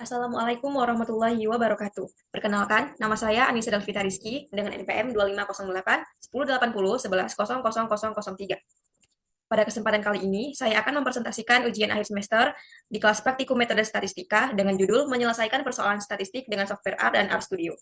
Assalamualaikum warahmatullahi wabarakatuh. Perkenalkan, nama saya Anissa Dalvita Rizky dengan NPM 2508 1080 11000003. Pada kesempatan kali ini, saya akan mempresentasikan ujian akhir semester di kelas praktikum metode statistika dengan judul menyelesaikan persoalan statistik dengan software R dan RStudio.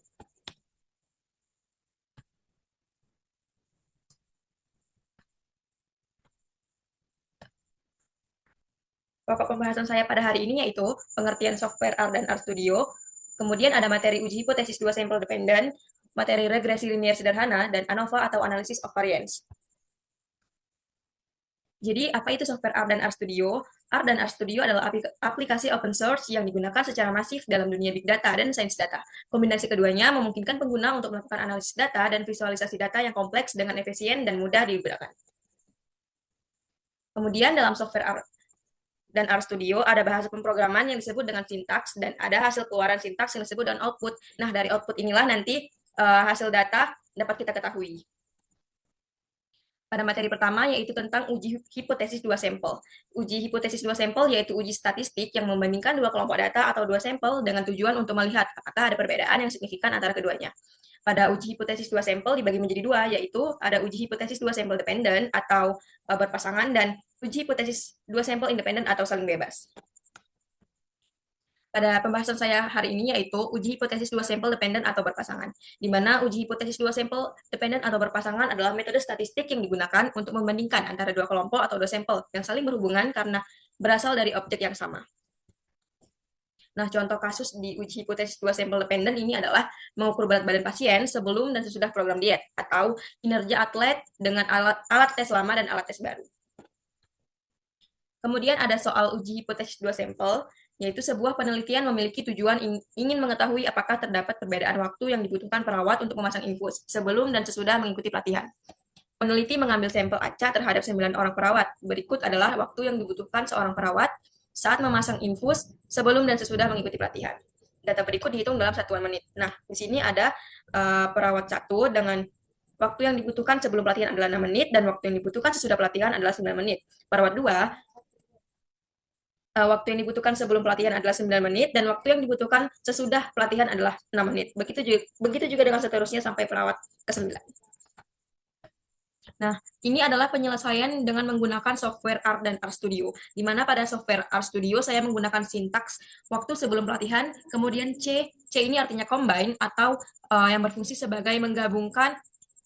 Pokok pembahasan saya pada hari ini yaitu pengertian software R dan RStudio, kemudian ada materi uji hipotesis dua sampel dependen, materi regresi linear sederhana, dan ANOVA atau Analysis of Variance. Jadi, apa itu software R dan RStudio? R dan RStudio adalah aplikasi open source yang digunakan secara masif dalam dunia big data dan sains data. Kombinasi keduanya memungkinkan pengguna untuk melakukan analisis data dan visualisasi data yang kompleks dengan efisien dan mudah digunakan. Kemudian dalam software R dan RStudio ada bahasa pemrograman yang disebut dengan sintaks dan ada hasil keluaran sintaks yang disebut dengan output. Nah, dari output inilah nanti hasil data dapat kita ketahui. Pada materi pertama yaitu tentang uji hipotesis dua sampel. Uji hipotesis dua sampel yaitu uji statistik yang membandingkan dua kelompok data atau dua sampel dengan tujuan untuk melihat apakah ada perbedaan yang signifikan antara keduanya. Pada uji hipotesis dua sampel dibagi menjadi dua, yaitu ada uji hipotesis dua sampel dependen atau berpasangan dan uji hipotesis dua sampel independen atau saling bebas. Pada pembahasan saya hari ini yaitu uji hipotesis dua sampel dependen atau berpasangan, di mana uji hipotesis dua sampel dependen atau berpasangan adalah metode statistik yang digunakan untuk membandingkan antara dua kelompok atau dua sampel yang saling berhubungan karena berasal dari objek yang sama. Nah, contoh kasus di uji hipotesis dua sampel dependen ini adalah mengukur berat badan pasien sebelum dan sesudah program diet, atau kinerja atlet dengan alat tes lama dan alat tes baru. Kemudian ada soal uji hipotesis dua sampel, yaitu sebuah penelitian memiliki tujuan ingin mengetahui apakah terdapat perbedaan waktu yang dibutuhkan perawat untuk memasang infus sebelum dan sesudah mengikuti pelatihan. Peneliti mengambil sampel acak terhadap 9 orang perawat. Berikut adalah waktu yang dibutuhkan seorang perawat saat memasang infus sebelum dan sesudah mengikuti pelatihan. Data berikut dihitung dalam satuan menit. Nah, di sini ada perawat 1 dengan waktu yang dibutuhkan sebelum pelatihan adalah 6 menit dan waktu yang dibutuhkan sesudah pelatihan adalah 9 menit. Perawat 2 waktu yang dibutuhkan sebelum pelatihan adalah 9 menit dan waktu yang dibutuhkan sesudah pelatihan adalah 6 menit. Begitu juga dengan seterusnya sampai perawat ke-9. Nah, ini adalah penyelesaian dengan menggunakan software R dan RStudio, di mana pada software RStudio saya menggunakan sintaks waktu sebelum pelatihan, kemudian C ini artinya combine atau yang berfungsi sebagai menggabungkan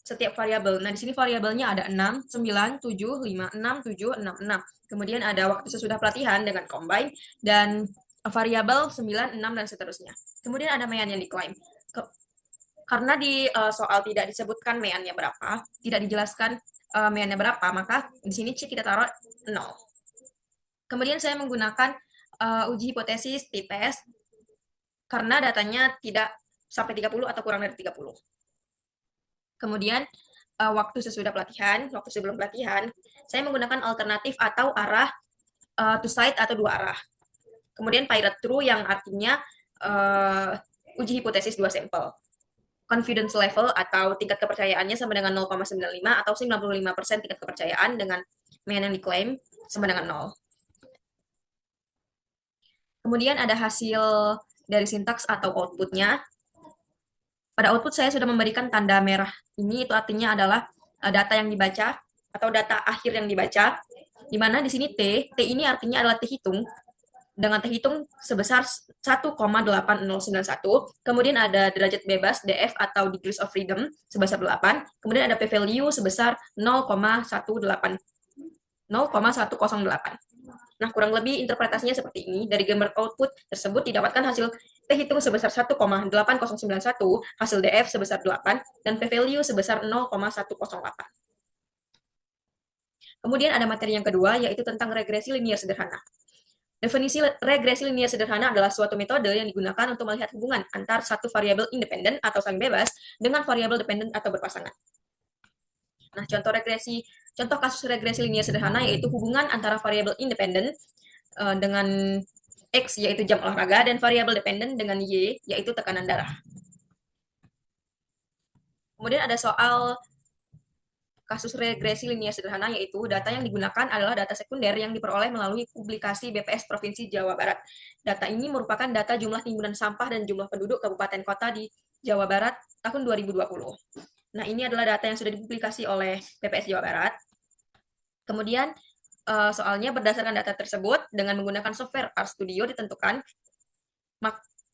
setiap variabel. Nah, di sini variabelnya ada 6, 9, 7, 5, 6, 7, 6, 6. Kemudian ada waktu sesudah pelatihan dengan combine dan variabel 9, 6, dan seterusnya. Kemudian ada mean yang diklaim. Karena di soal tidak disebutkan meannya berapa, tidak dijelaskan meannya berapa, maka di sini C kita taruh 0. Kemudian saya menggunakan uji hipotesis t-test karena datanya tidak sampai 30 atau kurang dari 30. Kemudian waktu sesudah pelatihan, waktu sebelum pelatihan, saya menggunakan alternatif atau arah two side atau dua arah. Kemudian pirate true yang artinya uji hipotesis dua sampel. Confidence level atau tingkat kepercayaannya sama dengan 0,95 atau 95% tingkat kepercayaan dengan mean yang diklaim sama dengan 0. Kemudian ada hasil dari sintaks atau outputnya. Pada output saya sudah memberikan tanda merah. Ini itu artinya adalah data yang dibaca atau data akhir yang dibaca. Di mana di sini T ini artinya adalah T hitung dengan T hitung sebesar 1,8091. Kemudian ada derajat bebas DF atau degrees of freedom sebesar 8. Kemudian ada P value sebesar 0,108. Nah, kurang lebih interpretasinya seperti ini. Dari gambar output tersebut didapatkan hasil T hitung sebesar 1,8091, hasil DF sebesar 8, dan P value sebesar 0,108. Kemudian ada materi yang kedua, yaitu tentang regresi linier sederhana. Definisi regresi linier sederhana adalah suatu metode yang digunakan untuk melihat hubungan antar satu variabel independen atau saling bebas dengan variabel dependen atau berpasangan. Nah, contoh kasus regresi linier sederhana yaitu hubungan antara variabel independen dengan X yaitu jam olahraga dan variabel dependen dengan Y yaitu tekanan darah. Kemudian ada soal kasus regresi linear sederhana, yaitu data yang digunakan adalah data sekunder yang diperoleh melalui publikasi BPS Provinsi Jawa Barat. Data ini merupakan data jumlah timbunan sampah dan jumlah penduduk kabupaten kota di Jawa Barat tahun 2020. Nah, ini adalah data yang sudah dipublikasi oleh BPS Jawa Barat. Kemudian soalnya berdasarkan data tersebut dengan menggunakan software RStudio ditentukan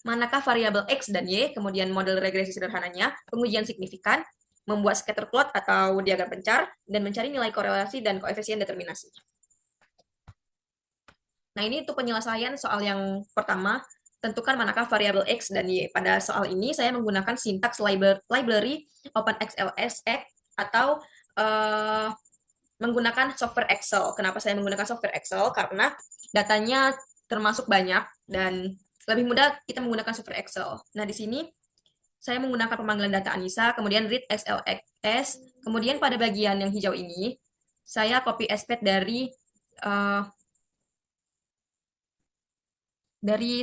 manakah variabel X dan Y, kemudian model regresi sederhananya, pengujian signifikan, membuat scatter plot atau diagram pencar, dan mencari nilai korelasi dan koefisien determinasi. Nah, ini untuk penyelesaian soal yang pertama, tentukan manakah variabel X dan Y. Pada soal ini saya menggunakan sintaks library OpenXLSX atau menggunakan software Excel. Kenapa saya menggunakan software Excel? Karena datanya termasuk banyak dan lebih mudah kita menggunakan software Excel. Nah, di sini saya menggunakan pemanggilan data Anissa, kemudian read SLX, kemudian pada bagian yang hijau ini, saya copy paste dari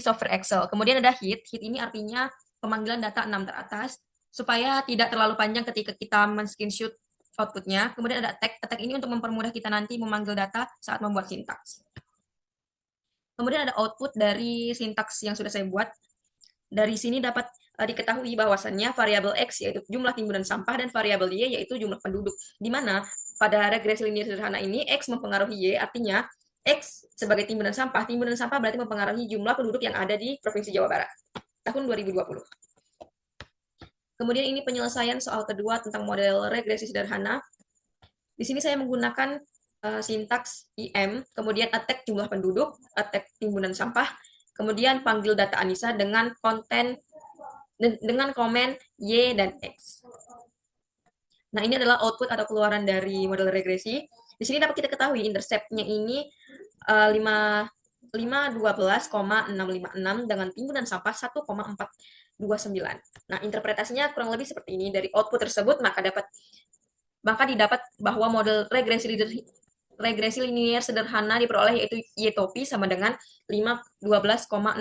software Excel. Kemudian ada hit ini artinya pemanggilan data 6 teratas, supaya tidak terlalu panjang ketika kita men-screenshot outputnya. Kemudian ada attack ini untuk mempermudah kita nanti memanggil data saat membuat sintaks. Kemudian ada output dari sintaks yang sudah saya buat. Dari sini dapat diketahui bahwasannya variabel X yaitu jumlah timbunan sampah dan variabel Y yaitu jumlah penduduk. Di mana pada regresi linear sederhana ini X mempengaruhi Y, artinya X sebagai timbunan sampah berarti mempengaruhi jumlah penduduk yang ada di Provinsi Jawa Barat tahun 2020. Kemudian ini penyelesaian soal kedua tentang model regresi sederhana. Di sini saya menggunakan sintaks IM, kemudian attack jumlah penduduk, attack timbunan sampah, kemudian panggil data Anissa dengan komen Y dan X. Nah, ini adalah output atau keluaran dari model regresi. Di sini dapat kita ketahui intercept-nya ini 512,656 dengan timbunan sampah 1,429. Nah, interpretasinya kurang lebih seperti ini. Dari output tersebut maka didapat bahwa model regresi linear sederhana diperoleh yaitu Y topi sama dengan 512,656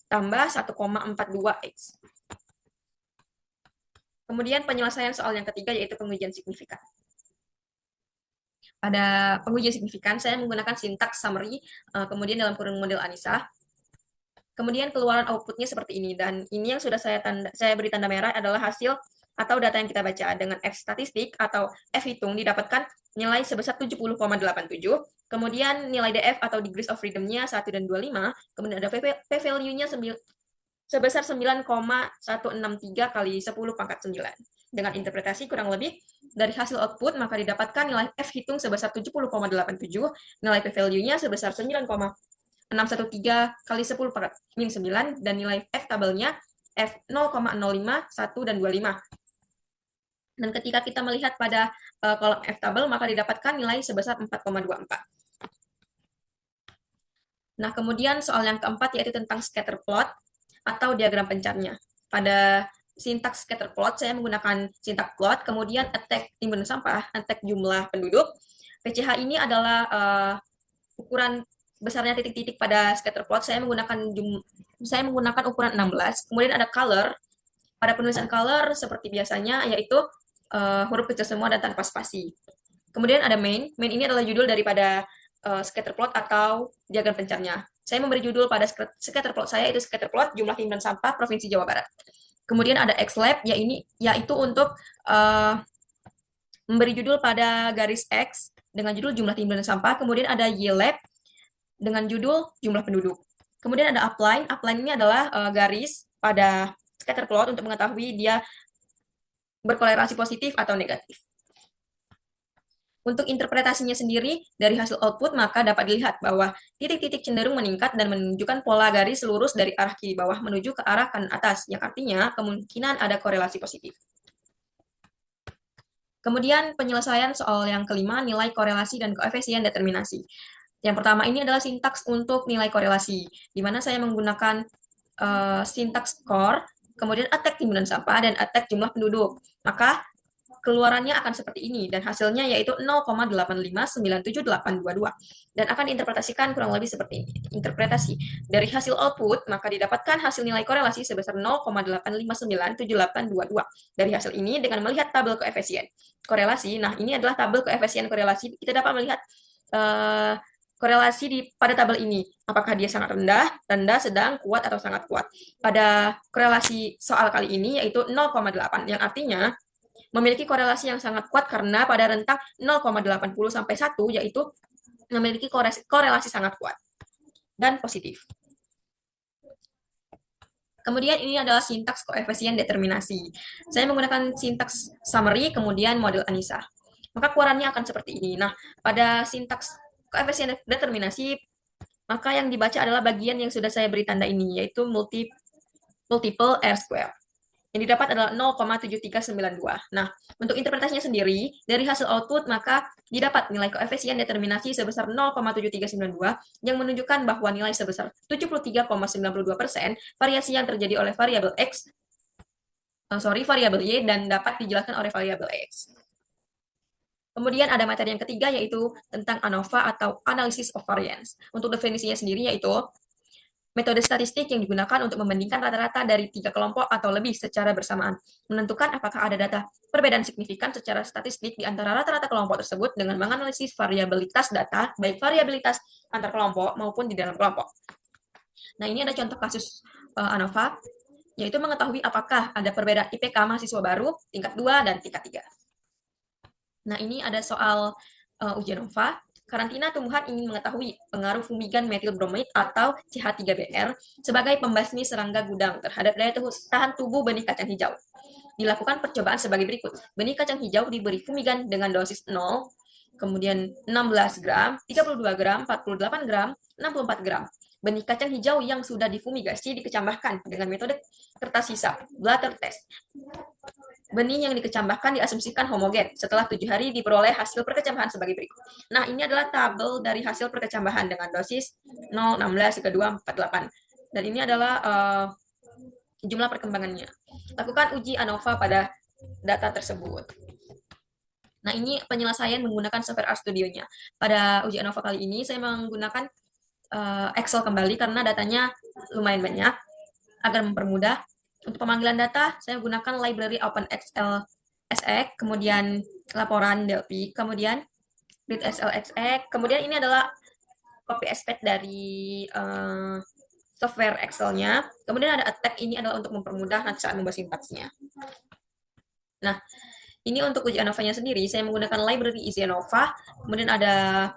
tambah 1,42X. Kemudian penyelesaian soal yang ketiga yaitu pengujian signifikan. Pada pengujian signifikan, saya menggunakan sintaks summary, kemudian dalam kurung model Anissa. Kemudian keluaran outputnya seperti ini, dan ini yang sudah saya beri tanda merah adalah hasil atau data yang kita baca. Dengan F statistik atau F hitung didapatkan nilai sebesar 70,87, kemudian nilai DF atau degrees of freedom-nya 1 dan 25, kemudian ada p-value-nya sebesar 9,163 kali 10 pangkat 9. Dengan interpretasi kurang lebih dari hasil output, maka didapatkan nilai F hitung sebesar 70,87, nilai p-value-nya sebesar 9,613 kali 10 pangkat 9, dan nilai F tabelnya F 0,05, 1, dan 25. Dan ketika kita melihat pada kolom F tabel, maka didapatkan nilai sebesar 4,24. Nah, kemudian soal yang keempat yaitu tentang scatter plot atau diagram pencarnya. Pada sintaks scatter plot, saya menggunakan sintaks plot, kemudian attack timbunan sampah, attack jumlah penduduk. PCH ini adalah ukuran besarnya titik-titik pada scatter plot. Saya menggunakan ukuran 16. Kemudian ada color. Pada penulisan color seperti biasanya yaitu huruf kecil semua dan tanpa spasi. Kemudian ada main. Main ini adalah judul daripada scatter plot atau diagram pencarnya. Saya memberi judul pada scatter plot saya itu scatter plot jumlah timbunan sampah Provinsi Jawa Barat. Kemudian ada X-Lab, yaitu untuk memberi judul pada garis X dengan judul jumlah timbunan sampah. Kemudian ada Y-Lab dengan judul jumlah penduduk. Kemudian ada upline. Upline ini adalah garis pada scatter plot untuk mengetahui dia berkolerasi positif atau negatif. Untuk interpretasinya sendiri dari hasil output, maka dapat dilihat bahwa titik-titik cenderung meningkat dan menunjukkan pola garis lurus dari arah kiri bawah menuju ke arah kanan atas, yang artinya kemungkinan ada korelasi positif. Kemudian penyelesaian soal yang kelima, nilai korelasi dan koefisien determinasi. Yang pertama ini adalah sintaks untuk nilai korelasi, di mana saya menggunakan sintaks core, kemudian attack timbunan sampah, dan attack jumlah penduduk. Maka keluarannya akan seperti ini dan hasilnya yaitu 0,8597822 dan akan diinterpretasikan kurang lebih seperti ini. Interpretasi dari hasil output maka didapatkan hasil nilai korelasi sebesar 0,8597822. Dari hasil ini dengan melihat tabel koefisien korelasi, nah ini adalah tabel koefisien korelasi, kita dapat melihat korelasi pada tabel ini. Apakah dia sangat rendah, sedang, kuat, atau sangat kuat. Pada korelasi soal kali ini yaitu 0,8, yang artinya memiliki korelasi yang sangat kuat karena pada rentang 0,80 sampai 1 yaitu memiliki korelasi sangat kuat dan positif. Kemudian ini adalah sintaks koefisien determinasi. Saya menggunakan sintaks summary, kemudian model ANISA. Maka keluarannya akan seperti ini. Nah, pada sintaks koefisien determinasi, maka yang dibaca adalah bagian yang sudah saya beri tanda ini, yaitu multiple R square. Yang didapat adalah 0,7392. Nah, untuk interpretasinya sendiri, dari hasil output, maka didapat nilai koefisien determinasi sebesar 0,7392 yang menunjukkan bahwa nilai sebesar 73,92% variasi yang terjadi oleh variabel X, variabel Y, dan dapat dijelaskan oleh variabel X. Kemudian ada materi yang ketiga yaitu tentang ANOVA atau Analysis of Variance. Untuk definisinya sendiri yaitu metode statistik yang digunakan untuk membandingkan rata-rata dari 3 kelompok atau lebih secara bersamaan. Menentukan apakah ada data perbedaan signifikan secara statistik di antara rata-rata kelompok tersebut dengan menganalisis variabilitas data, baik variabilitas antar kelompok maupun di dalam kelompok. Nah, ini ada contoh kasus ANOVA, yaitu mengetahui apakah ada perbedaan IPK mahasiswa baru tingkat 2 dan tingkat 3. Nah, ini ada soal ujian ANOVA. Karantina tumbuhan ingin mengetahui pengaruh fumigan metil bromide atau CH3BR sebagai pembasmi serangga gudang terhadap daya tahan tubuh benih kacang hijau. Dilakukan percobaan sebagai berikut. Benih kacang hijau diberi fumigan dengan dosis 0, kemudian 16 gram, 32 gram, 48 gram, 64 gram. Benih kacang hijau yang sudah difumigasi dikecambahkan dengan metode kertas hisap, bladder test. Benih yang dikecambahkan diasumsikan homogen. Setelah 7 hari diperoleh hasil perkecambahan sebagai berikut. Nah, ini adalah tabel dari hasil perkecambahan dengan dosis 0, 16, 32, 48. Dan ini adalah jumlah perkembangannya. Lakukan uji ANOVA pada data tersebut. Nah, ini penyelesaian menggunakan software RStudio-nya. Pada uji ANOVA kali ini, saya menggunakan Excel kembali karena datanya lumayan banyak. Agar mempermudah, untuk pemanggilan data, saya menggunakan library OpenXL SX, kemudian laporan Delphi, kemudian read SLXX, kemudian ini adalah copy aspect dari software Excel-nya, kemudian ada attack, ini adalah untuk mempermudah nanti saat membuat sintaksnya. Nah, ini untuk uji ANOVA-nya sendiri, saya menggunakan library Easy ANOVA, kemudian ada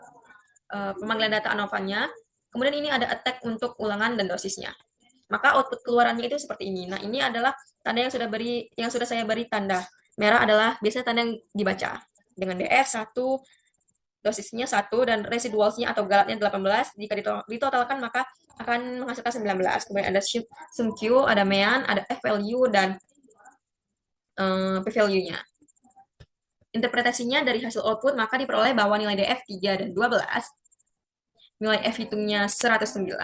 pemanggilan data ANOVA-nya, kemudian ini ada attack untuk ulangan dan dosisnya. Maka output keluarannya itu seperti ini. Nah, ini adalah tanda yang sudah saya beri tanda. Merah adalah biasanya tanda yang dibaca. Dengan DF 1, dosisnya 1, dan residualnya atau galatnya 18. Jika ditotalkan maka akan menghasilkan 19. Kemudian ada sum Q, ada mean, ada F value, dan P value-nya. Interpretasinya dari hasil output maka diperoleh bahwa nilai DF 3 dan 12, nilai F hitungnya 109,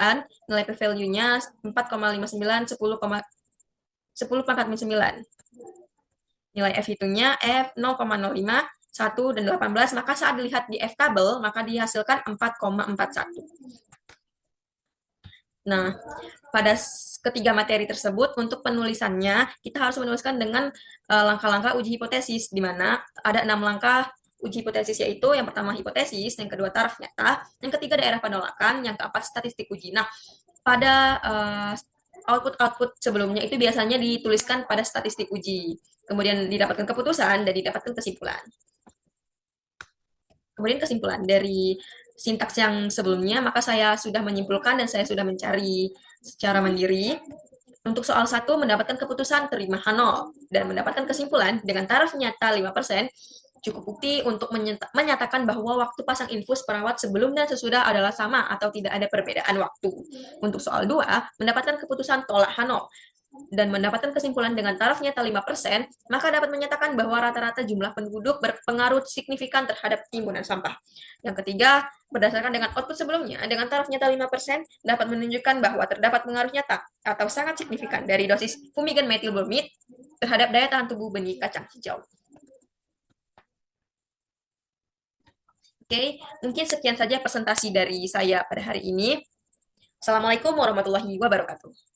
nilai P value-nya 4,59, 10,9. Nilai F hitungnya F 0,05, 1, dan 18, maka saat dilihat di F tabel, maka dihasilkan 4,41. Nah, pada ketiga materi tersebut, untuk penulisannya, kita harus menuliskan dengan langkah-langkah uji hipotesis, di mana ada 6 langkah uji hipotesis, yaitu yang pertama hipotesis, yang kedua taraf nyata, yang ketiga daerah penolakan, yang keempat statistik uji. Nah, pada output sebelumnya itu biasanya dituliskan pada statistik uji, kemudian didapatkan keputusan dan didapatkan kesimpulan. Kemudian kesimpulan dari sintaks yang sebelumnya, maka saya sudah menyimpulkan dan saya sudah mencari secara mandiri. Untuk soal 1 mendapatkan keputusan terima H0 dan mendapatkan kesimpulan dengan taraf nyata 5%, cukup bukti untuk menyatakan bahwa waktu pasang infus perawat sebelum dan sesudah adalah sama atau tidak ada perbedaan waktu. Untuk soal 2, mendapatkan keputusan tolak H0 dan mendapatkan kesimpulan dengan taraf nyata 5%, maka dapat menyatakan bahwa rata-rata jumlah penduduk berpengaruh signifikan terhadap timbunan sampah. Yang ketiga, berdasarkan dengan output sebelumnya, dengan taraf nyata 5%, dapat menunjukkan bahwa terdapat pengaruh nyata atau sangat signifikan dari dosis fumigan metil bromide terhadap daya tahan tubuh benih kacang hijau. Oke, mungkin sekian saja presentasi dari saya pada hari ini. Assalamualaikum warahmatullahi wabarakatuh.